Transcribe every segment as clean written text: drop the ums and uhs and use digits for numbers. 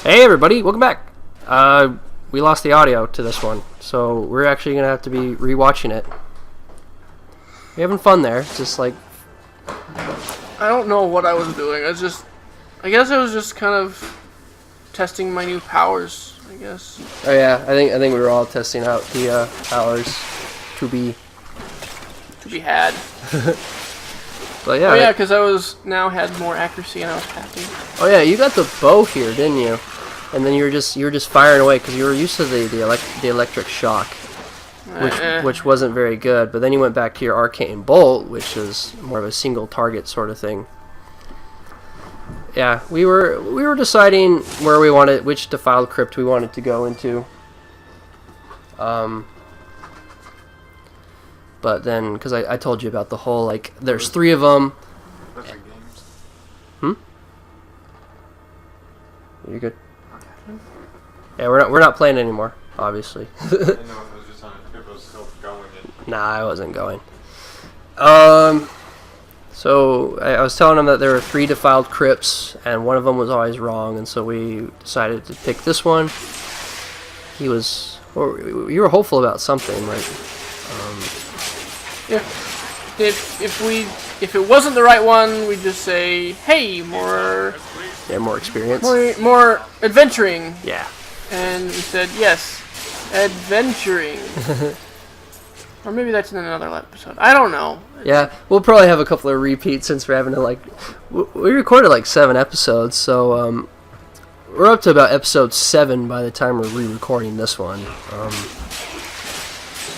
Hey everybody, welcome back. We lost the audio to this one, so we're actually gonna have to be rewatching it. We're having fun there. It's just like I don't know what I was doing. I guess I was just kind of testing my new powers. I guess. Oh yeah, I think we were all testing out the powers to be had. But yeah. Oh yeah, because I had more accuracy and I was happy. Oh yeah, you got the bow here, didn't you? And then you were just firing away because you were used to the electric shock, which wasn't very good. But then you went back to your arcane bolt, which is more of a single target sort of thing. Yeah, we were deciding where we wanted, which defiled crypt we wanted to go into. But then, because I told you about the whole, like, there's 3 of them. You good? Okay. Yeah, we're not playing anymore, obviously. I didn't know if it was just on if it was still going. Nah, I wasn't going. So I was telling him that there were 3 defiled crypts, and one of them was always wrong, and so we decided to pick this one. You were hopeful about something, like. If it wasn't the right one, we'd just say, hey, more experience. More adventuring. Yeah. And we said, yes, adventuring. Or maybe that's in another episode. I don't know. Yeah, we'll probably have a couple of repeats since we're having to, we recorded 7 episodes, so we're up to about episode 7 by the time we're re-recording this one.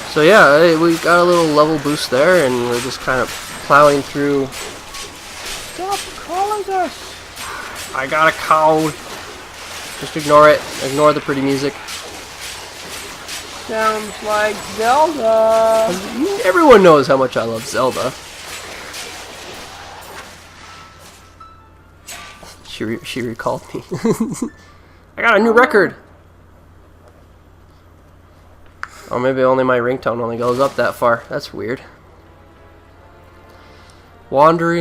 So yeah, we got a little level boost there, and we're just kind of plowing through. Stop calling us! I got a cold. Just ignore it. Ignore the pretty music. Sounds like Zelda. Everyone knows how much I love Zelda. She recalled me. I got a new record. Or maybe only my ringtone only goes up that far. That's weird. Wander.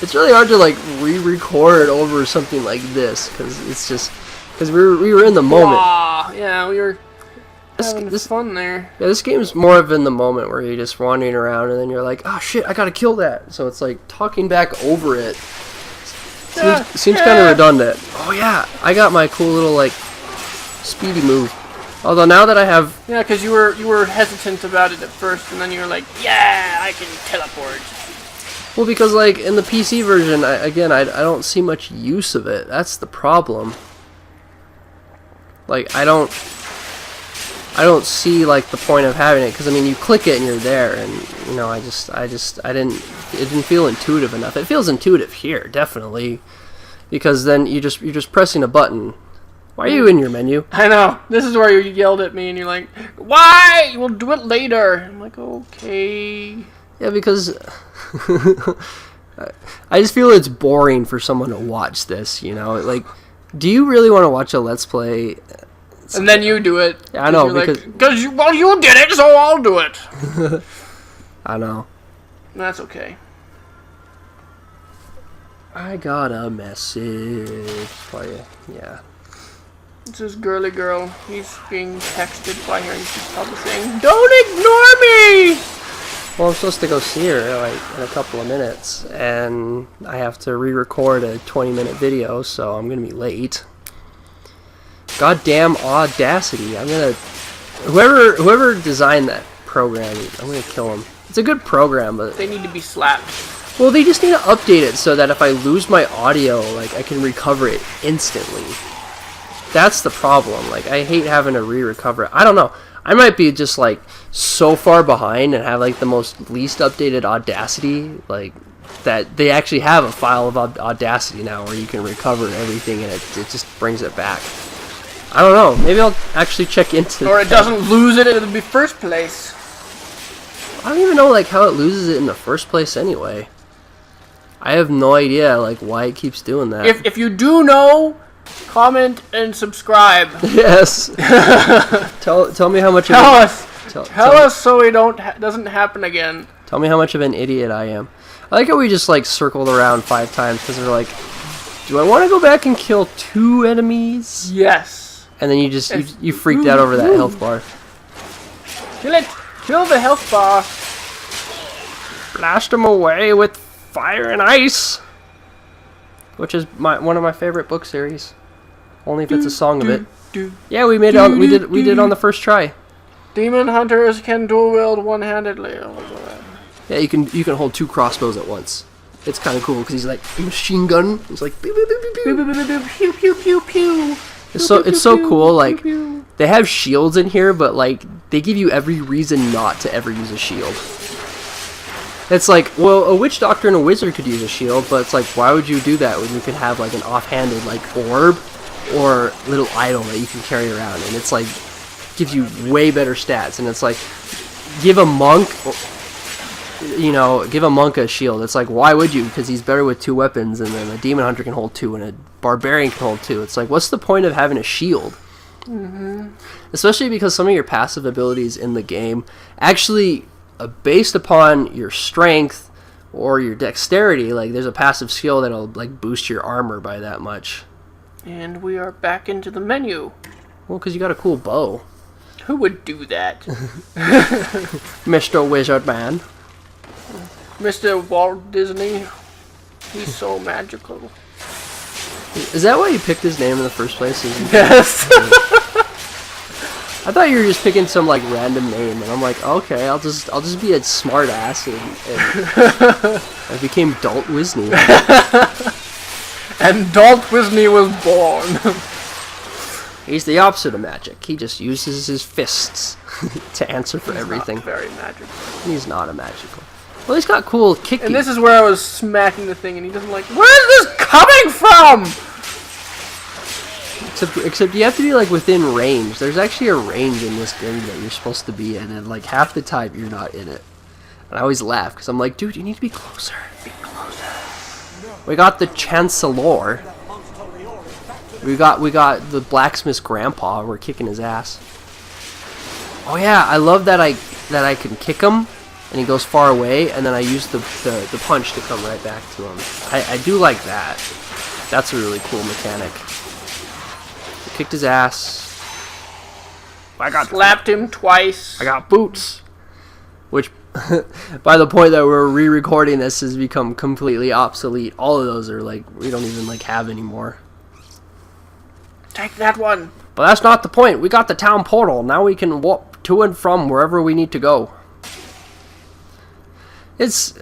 It's really hard to re-record over something like this because we were in the moment. Yeah, we were having fun there. Yeah, this game's more of in the moment where you're just wandering around and then you're like, oh shit, I gotta kill that. So it's like talking back over it. Seems kind of redundant. Oh yeah, I got my cool little speedy move. Although now that I have... Yeah, because you were hesitant about it at first, and then you were like, yeah, I can teleport. Well, because, in the PC version, I don't see much use of it. That's the problem. I don't see, the point of having it, because, I mean, you click it and you're there, and, it didn't feel intuitive enough. It feels intuitive here, definitely, because then you're just pressing a button. Why are you in your menu? I know. This is where you yelled at me and you're like, why? We'll do it later. I'm like, okay. Yeah, because I just feel it's boring for someone to watch this, do you really want to watch a Let's Play? And then you do it. Yeah, I know, because you did it, so I'll do it. I know. That's okay. I got a message for you. Yeah. It's this girly girl. He's being texted by her and she's probably saying, don't ignore me! Well, I'm supposed to go see her, in a couple of minutes, and I have to re-record a 20-minute video, so I'm gonna be late. Goddamn Audacity. I'm gonna... Whoever designed that program, I'm gonna kill him. It's a good program, but... They need to be slapped. Well, they just need to update it so that if I lose my audio, I can recover it instantly. That's the problem. I hate having to re-recover it. I don't know. I might be just, so far behind and have, the most least updated Audacity, that they actually have a file of Audacity now where you can recover everything and it just brings it back. I don't know. Maybe I'll actually check into Or it doesn't lose it in the first place. I don't even know, how it loses it in the first place anyway. I have no idea, why it keeps doing that. If you do know... Comment and subscribe. Yes. Tell me how much. Tell us so it doesn't happen again. Tell me how much of an idiot I am. I like how we just circled around 5 times because they're do I want to go back and kill 2 enemies? Yes. And then you freaked out over that health bar. Kill it. Kill the health bar. Blast them away with fire and ice. Which is one of my favorite book series. Only if it's a song of it. Yeah, we made it. We did it on the first try. Demon hunters can dual wield one-handedly. Yeah, you can hold 2 crossbows at once. It's kind of cool because he's like machine gun. He's like pew pew pew pew pew Pew pew pew pew. It's so cool. Like they have shields in here, but like they give you every reason not to ever use a shield. It's like, well, a witch doctor and a wizard could use a shield, but it's like, why would you do that when you could have like an offhanded like orb or little idol that you can carry around, and it's like gives you way better stats. And it's like, give a monk, give a monk a shield. It's like, why would you? Because he's better with 2 weapons, and then a demon hunter can hold 2, and a barbarian can hold 2. It's like, what's the point of having a shield? Mm-hmm. Especially because some of your passive abilities in the game actually, based upon your strength or your dexterity, like there's a passive skill that'll like boost your armor by that much. And we are back into the menu. Well, because you got a cool bow. Who would do that? Mr. Wizard Man. Mr. Walt Disney. He's so magical. Is that why you picked his name in the first place? Yes. I thought you were just picking some like random name, and I'm like, okay, I'll just be a smart ass, and I became Dalt Wisney. And Dalt Wisney was born. He's the opposite of magic. He just uses his fists to answer for everything. Not very magical. He's not a magical. Well, he's got cool kicking. And this is where I was smacking the thing, and he doesn't like, where's this coming from? Except you have to be like within range. There's actually a range in this game that you're supposed to be in, and like half the time you're not in it. And I always laugh because I'm like, dude, you need to be closer. Be closer. We got the Chancellor. We got the blacksmith's grandpa. We're kicking his ass. Oh yeah, I love that I can kick him and he goes far away, and then I use the punch to come right back to him. I do like that. That's a really cool mechanic. Kicked his ass. I got slapped him twice. I got boots. Which, by the point that we're re-recording this, has become completely obsolete. All of those are like, we don't even like have anymore. Take that one. But that's not the point. We got the town portal. Now we can walk to and from wherever we need to go. It's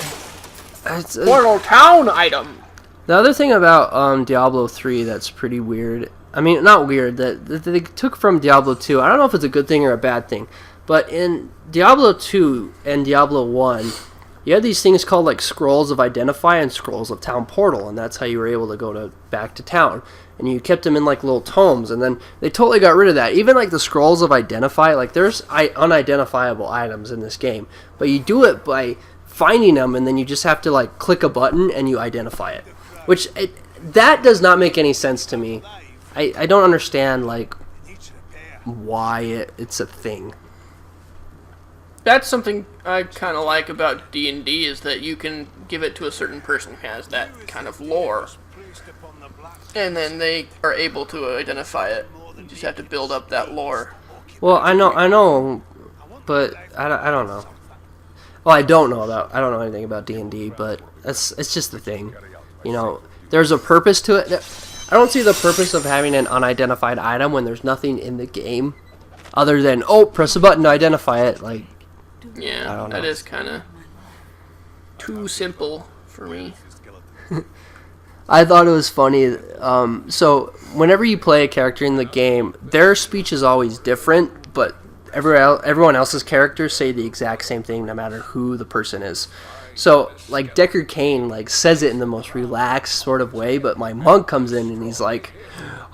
portal town item. The other thing about Diablo 3 that's pretty weird. I mean, not weird, that they took from Diablo 2. I don't know if it's a good thing or a bad thing. But in Diablo 2 and Diablo 1, you had these things called like Scrolls of Identify and Scrolls of Town Portal, and that's how you were able to go back to town. And you kept them in like little tomes, and then they totally got rid of that. Even like the Scrolls of Identify, like there's unidentifiable items in this game, but you do it by finding them, and then you just have to like click a button and you identify it. That does not make any sense to me. I don't understand like why it's a thing. That's something I kind of like about D&D, is that you can give it to a certain person who has that kind of lore, and then they are able to identify it. You just have to build up that lore. Well, I know, but I don't know. Well, I don't know anything about D&D, but it's just the thing. You know, there's a purpose to it. I don't see the purpose of having an unidentified item when there's nothing in the game other than, oh, press a button to identify it. Like, yeah, that is kind of too simple for me. I thought it was funny. So whenever you play a character in the game, their speech is always different, but everyone else's characters say the exact same thing no matter who the person is. So like Deckard Cain like says it in the most relaxed sort of way, but my monk comes in and he's like,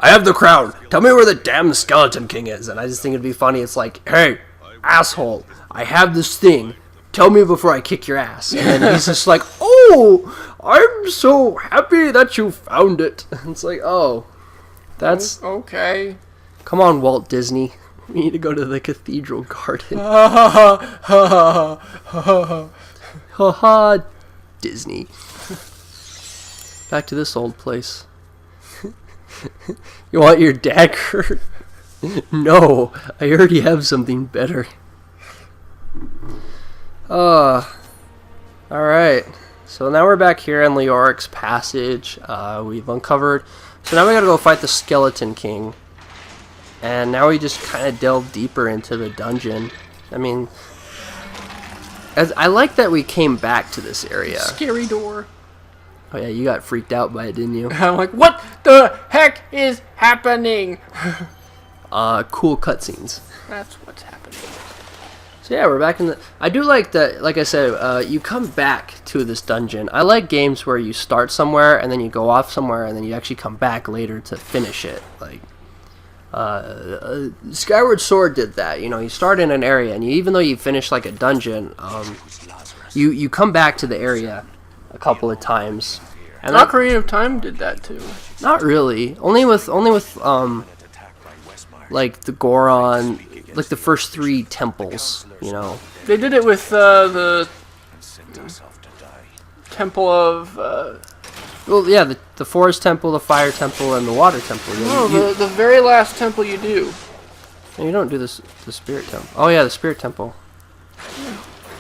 I have the crown, tell me where the damn skeleton king is. And I just think it'd be funny. It's like, hey, asshole, I have this thing, tell me before I kick your ass. And then he's just like, oh, I'm so happy that you found it. It's like, oh, that's okay. Come on, Walt Disney, we need to go to the cathedral garden. Haha, Disney. Back to this old place. You want your dagger? No, I already have something better. Alright. So now we're back here in Leoric's Passage. We've uncovered... So now we gotta go fight the Skeleton King. And now we just kind of delve deeper into the dungeon. I mean... I like that we came back to this area. Scary door. Oh yeah, you got freaked out by it, didn't you? I'm like, what the heck is happening? Cool cutscenes. That's what's happening. So yeah, we're back in the... I do like that, like I said, you come back to this dungeon. I like games where you start somewhere, and then you go off somewhere, and then you actually come back later to finish it. Like, Skyward Sword did that. You know, you start in an area, and even though you finish like a dungeon, you come back to the area a couple of times. And Ocarina of Time did that too. Not really. Only with like the Goron, like the first 3 temples, you know. They did it with the Temple of... Well, yeah, the Forest Temple, the Fire Temple, and the Water Temple. No, the very last temple you do. You don't do this, the Spirit Temple. Oh yeah, the Spirit Temple.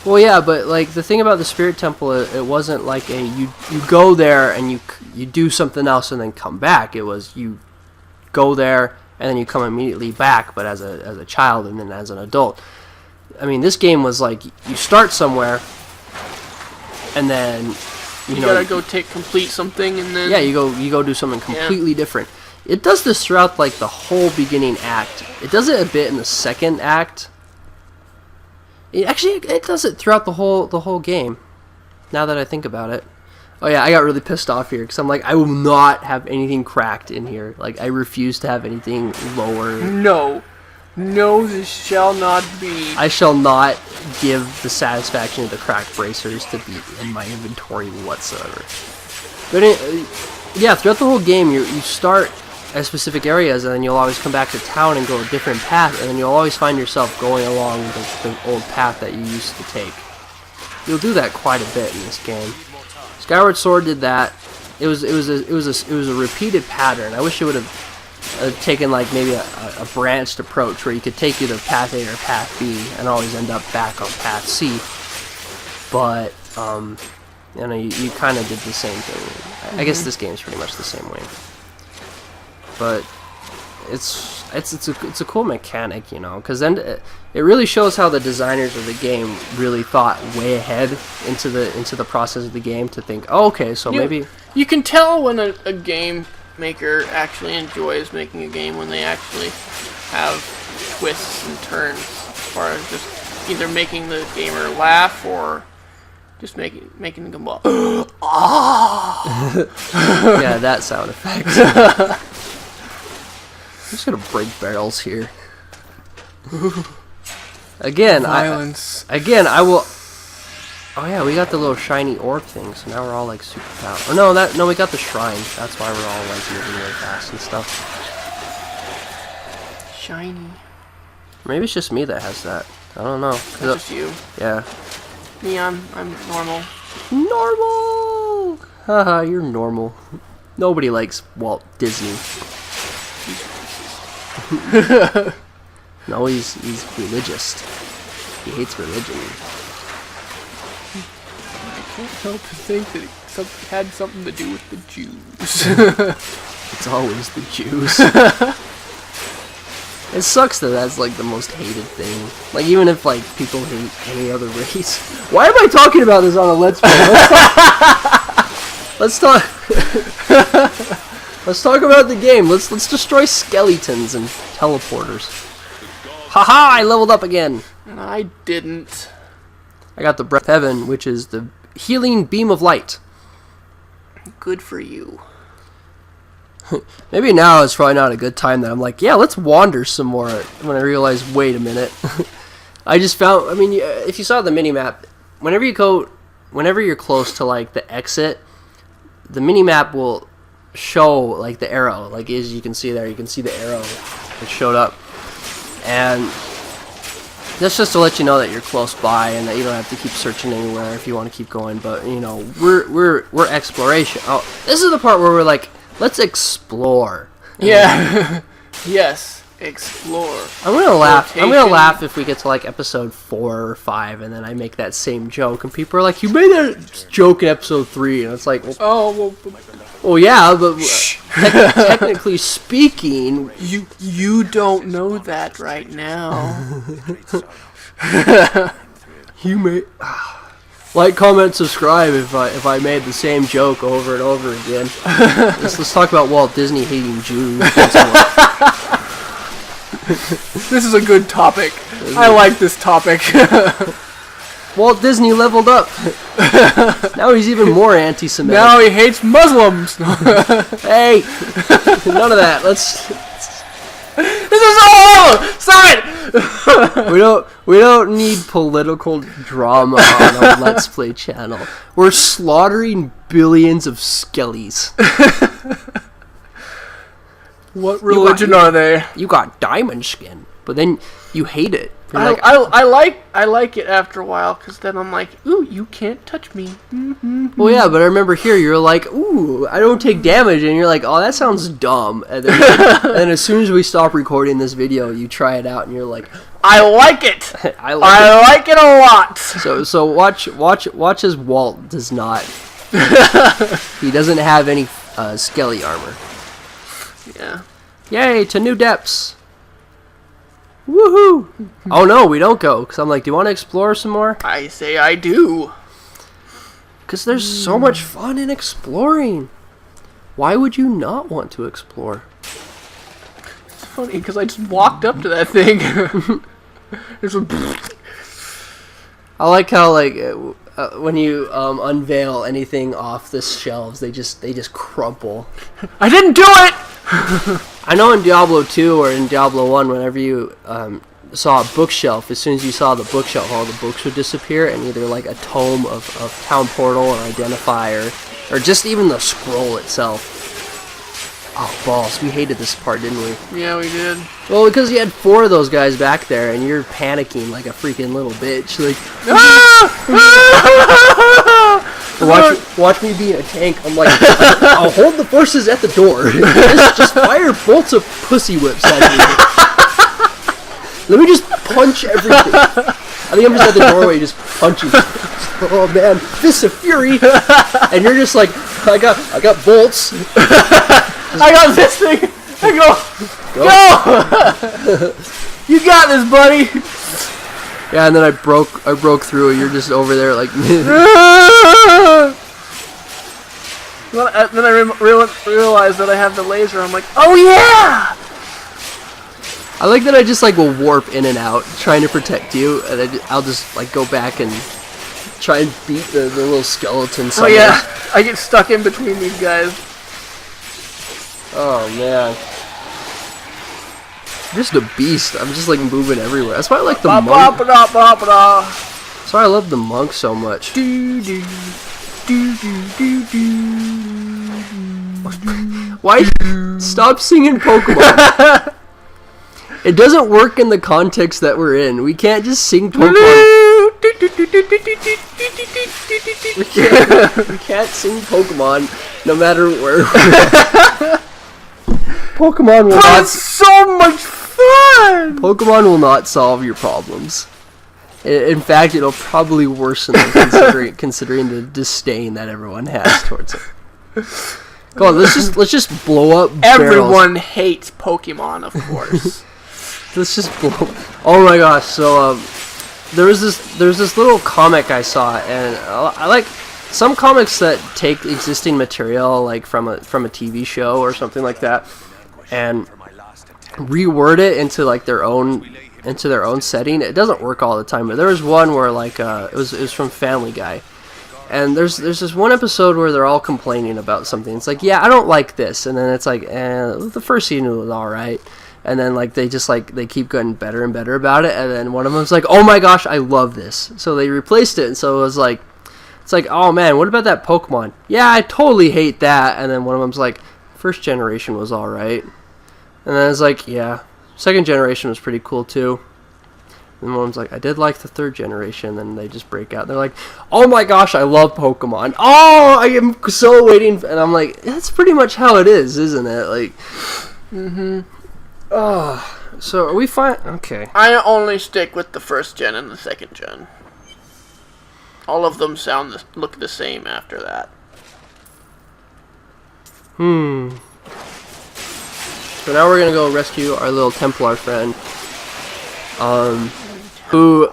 Well, yeah, but like the thing about the Spirit Temple, it wasn't like you go there and you do something else and then come back. It was you go there and then you come immediately back, but as a child and then as an adult. I mean, this game was like you start somewhere and then you know, gotta go complete something and then... Yeah, you go do something completely different. It does this throughout like the whole beginning act. It does it a bit in the second act. It does it throughout the whole game. Now that I think about it. Oh yeah, I got really pissed off here because I'm like, I will not have anything cracked in here. Like, I refuse to have anything lower. No, this shall not be. I shall not give the satisfaction of the cracked bracers to be in my inventory whatsoever. But yeah, throughout the whole game, you start at specific areas, and then you'll always come back to town and go a different path, and then you'll always find yourself going along the old path that you used to take. You'll do that quite a bit in this game. Skyward Sword did that. It was a repeated pattern. I wish it would have taken like maybe a branched approach where you could take either path A or path B and always end up back on path C. But you know, you kind of did the same thing. I guess this game's pretty much the same way. But it's a cool mechanic, you know, because then it really shows how the designers of the game really thought way ahead into the process of the game to think, oh, okay, so maybe you can tell when a game maker actually enjoys making a game when they actually have twists and turns as far as just either making the gamer laugh or just making them go, ah. Yeah, that sound effect. I'm just gonna break barrels here. Again, violence. I will. Oh yeah, we got the little shiny orb thing, so now we're all like super powerful. Oh no, we got the shrine. That's why we're all like moving really fast and stuff. Shiny. Maybe it's just me that has that. I don't know. That's just you. Yeah. Me, I'm normal. Normal. Haha, you're normal. Nobody likes Walt Disney. No, he's religious. He hates religion. I can't help but think that it had something to do with the Jews. It's always the Jews. It sucks that that's like the most hated thing. Like, even if like people hate any other race. Why am I talking about this on a Let's Play? Let's talk. Let's talk about the game. Let's destroy skeletons and teleporters. Haha! I leveled up again. And I didn't. I got the Breath of Heaven, which is the healing beam of light. Good for you. Maybe now is probably not a good time that I'm like, yeah, let's wander some more. When I realize, wait a minute. I just found. I mean, if you saw the mini map, whenever you're close to like the exit, the mini map will show like the arrow, like as you can see there, you can see the arrow that showed up, and that's just to let you know that you're close by and that you don't have to keep searching anywhere if you want to keep going. But you know, we're exploration. Oh, this is the part where we're like, let's explore. Yeah. Yes. Explore. I'm gonna laugh. I'm gonna Rotation. laugh if we get to like episode 4 or 5, and then I make that same joke, and people are like, "You made that joke in episode 3," and it's like, Oh well yeah, but technically speaking, you don't know that right now. you may like, comment, subscribe if I made the same joke over and over again. let's talk about Walt Disney hating Jews. This is a good topic. I like this topic. Walt Disney leveled up. Now he's even more anti-Semitic. Now he hates Muslims. Hey, none of that. This is all Stop it! We don't need political drama on a Let's Play channel. We're slaughtering billions of skellies. What religion are they? You got diamond skin, but then you hate it. You're like, I like it after a while, because then I'm like, ooh, you can't touch me. well, yeah, but I remember here you're like, ooh, I don't take damage, and you're like, oh, that sounds dumb. And then as soon as we stop recording this video, you try it out, and you're like, I like it. I like it a lot. So watch as Walt does not. He doesn't have any skelly armor. Yeah. Yay, to new depths. Woohoo! Oh no, we don't go, because I'm like, do you want to explore some more? I say I do. Because there's so much fun in exploring. Why would you not want to explore? It's funny, because I just walked up to that thing. There's a... I like how, like, when you unveil anything off the shelves, they just crumple. I didn't do it! I know in Diablo 2 or in Diablo 1, whenever you saw a bookshelf, as soon as you saw the bookshelf, all the books would disappear, and either like a tome of Town Portal or Identifier, or just even the scroll itself. Oh, balls. We hated this part, didn't we? Yeah, we did. Well, because you had 4 of those guys back there, and you're panicking like a freaking little bitch. Like, watch me be in a tank. I'm like, I'll hold the forces at the door. just fire bolts of pussy whips at me. Let me just punch everything. I think I'm just at the doorway just punching. Oh man, fists of fury. And you're just like, I got bolts. I got this thing. I go. You got this, buddy. Yeah, and then I broke through. You're just over there like. Then I realized that I have the laser. I'm like, oh yeah. I like that I just like will warp in and out trying to protect you, and I'll just like go back and try and beat the little skeleton somewhere. Oh yeah, I get stuck in between these guys. Oh man. Just a beast. I'm just like moving everywhere. That's why I like the monk. That's why I love the monk so much. Why? Stop singing Pokemon. It doesn't work in the context that we're in. We can't just sing Pokemon. We can't sing Pokemon no matter where we're at. Pokemon will not. It's so much fun. Pokemon will not solve your problems. In fact, it'll probably worsen them, considering the disdain that everyone has towards it. Come on, let's just blow up. Everyone hates Pokemon, of course. Let's just blow. Oh my gosh! So there's this little comic I saw, and I like some comics that take existing material, like from a TV show or something like that, and reword it into like their own setting. It doesn't work all the time, but there was one where like it was from Family Guy, and there's this one episode where they're all complaining about something. It's like, yeah, I don't like this, and then it's like, the first season was all right, and then like they just like they keep getting better and better about it, and then one of them's like, oh my gosh, I love this, so they replaced it, and so it was like, it's like, oh man, what about that Pokemon? Yeah, I totally hate that, and then one of them's like, first generation was all right, and then it's like, yeah. Second generation was pretty cool too. And one's like, I did like the third generation. Then they just break out. They're like, oh my gosh, I love Pokemon. Oh, I am so waiting. And I'm like, that's pretty much how it is, isn't it? Like, So are we fine? Okay. I only stick with the first gen and the second gen. All of them look the same after that. So now we're gonna go rescue our little Templar friend. Who,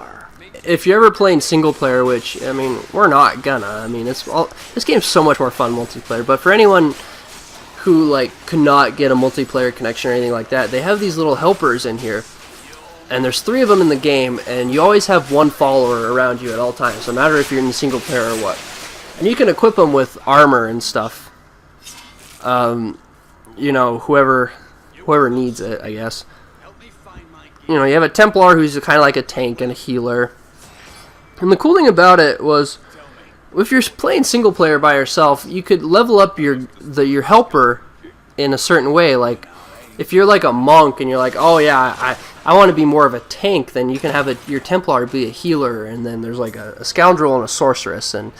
if you're ever playing single player, which I mean we're not gonna. I mean this game's so much more fun multiplayer. But for anyone who like could not get a multiplayer connection or anything like that, they have these little helpers in here, and there's 3 of them in the game, and you always have one follower around you at all times, no matter if you're in single player or what. And you can equip them with armor and stuff. You know, whoever needs it, I guess. You know, you have a Templar who's kind of like a tank and a healer. And the cool thing about it was, if you're playing single player by yourself, you could level up your helper in a certain way. Like, if you're like a monk and you're like, oh yeah, I want to be more of a tank, then you can have your Templar be a healer, and then there's like a scoundrel and a sorceress, and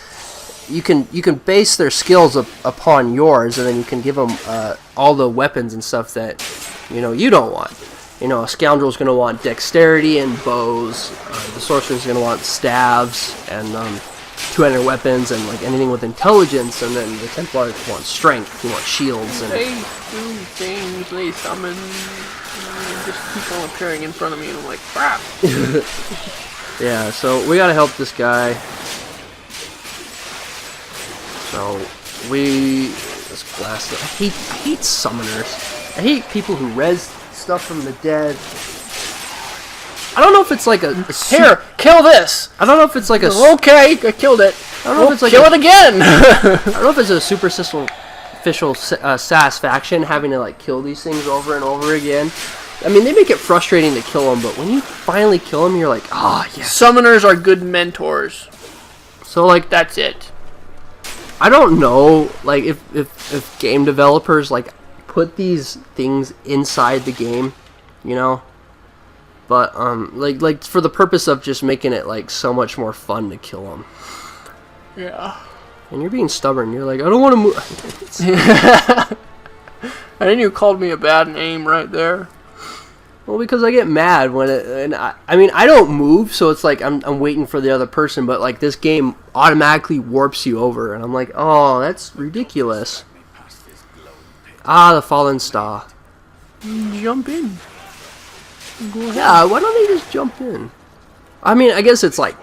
you can base their skills upon yours, and then you can give them all the weapons and stuff that you don't want. You know, a scoundrel's going to want dexterity and bows. The sorcerer's going to want staves and two-handed weapons and like anything with intelligence, and then the Templar wants strength. He wants shields. And they do things. They summon. They just keep on appearing in front of me, and I'm like, crap. Yeah, so we got to help this guy. So let's blast it. I hate summoners. I hate people who res stuff from the dead. I don't know if it's like Here, kill this. I don't know if it's like okay, I killed it. I don't know if it's like kill it again. I don't know if it's a superficial satisfaction having to like kill these things over and over again. I mean, they make it frustrating to kill them, but when you finally kill them, you're like, yes. Summoners are good mentors. So like that's it. I don't know, like if game developers like put these things inside the game, but like for the purpose of just making it like so much more fun to kill them. Yeah. And you're being stubborn. You're like, I don't want to move. I think you called me a bad name right there. Well, because I get mad when I mean, I don't move, so it's like I'm waiting for the other person, but like this game automatically warps you over, and I'm like, oh, that's ridiculous. The fallen star. Jump in. Go ahead. Yeah, why don't they just jump in? I mean, I guess it's like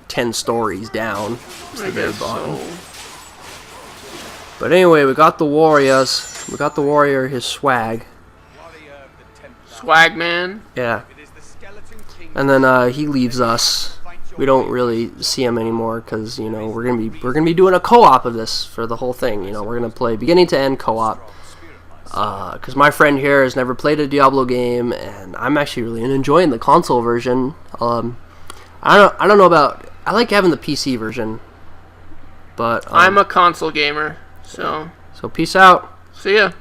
10 stories down. I guess so. But anyway, we got the warriors. We got the warrior, his swag. Swag man. Yeah. And then he leaves us. We don't really see him anymore because we're gonna be doing a co-op of this for the whole thing. We're gonna play beginning to end co-op. Because my friend here has never played a Diablo game, and I'm actually really enjoying the console version. I don't know about. I like having the PC version, but I'm a console gamer, so peace out. See ya.